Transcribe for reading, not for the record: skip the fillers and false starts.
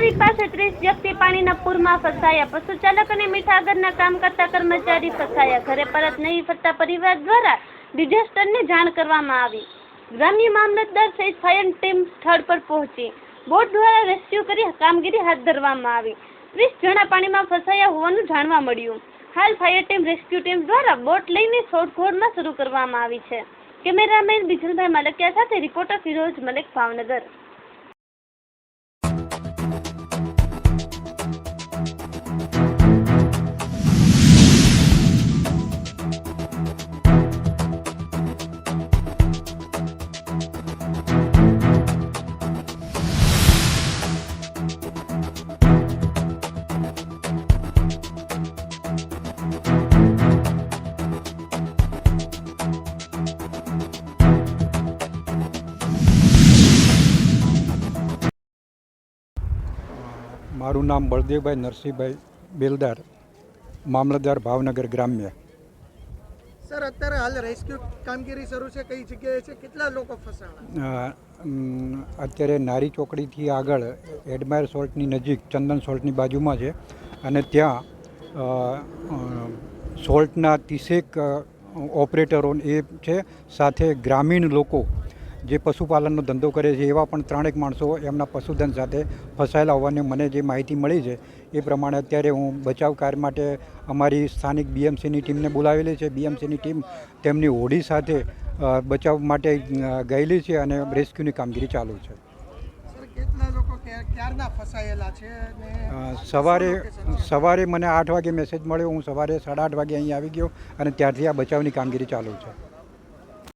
અમારી પાસે 30 વ્યક્તિ પાણીના પૂરમાં ફસાયા, પશુ ચાલક અને મીઠાગરના કામ કરતા કર્મચારી ફસાયા, ઘરે પરત નહીં ફરતા પરિવાર દ્વારા ડિઝાસ્ટરની જાણ કરવામાં આવી। ગ્રામ્ય મામલતદાર સહિત ફાયર ટીમ સ્થળ પર પહોંચી બોટ દ્વારા રેસ્ક્યુ કરી કામગીરી હાથ ધરવામાં આવી। 30 જણા પાણીમાં ફસાયા હોવાનું જાણવા મળ્યું। હાલ ફાયર ટીમ રેસ્ક્યુ ટીમ દ્વારા બોટ લઈને શોધખોળમાં શરૂ કરવામાં આવી છે। કેમેરામેન બિજલભાઈ મલકિયા સાથે રિપોર્ટર ફિરોઝ મલિક, ભાવનગર। મારું નામ બળદેવભાઈ નરસિંહભાઈ બેલદાર, મામલતદાર ભાવનગર ગ્રામ્ય। સર, અત્યારે હાલ રેસ્ક્યુ કામગીરી શરૂ છે, કઈ જગ્યાએ છે, કેટલા લોકો ફસાણા? અત્યારે નારી ચોકડીથી આગળ એડમાયર સોલ્ટની નજીક ચંદન સોલ્ટની બાજુમાં છે અને ત્યાં સોલ્ટના 30 ઓપરેટરો એ છે, સાથે ગ્રામીણ લોકો જે પશુપાલનનો ધંધો કરે છે એવા પણ 3 માણસો એમના પશુધન સાથે ફસાયેલા હોવાની મને જે માહિતી મળી છે એ પ્રમાણે અત્યારે હું બચાવ કાર્ય માટે અમારી સ્થાનિક બીએમસીની ટીમને બોલાવેલી છે। બીએમસીની ટીમ તેમની હોડી સાથે બચાવ માટે ગયેલી છે અને રેસ્ક્યુની કામગીરી ચાલુ છે। સર, કેટલા લોકો ક્યારના ફસાયેલા છે? સવારે મને 8 વાગે મેસેજ મળ્યો, હું સવારે 8:30 વાગે અહીં આવી ગયો અને ત્યારથી આ બચાવની કામગીરી ચાલુ છે।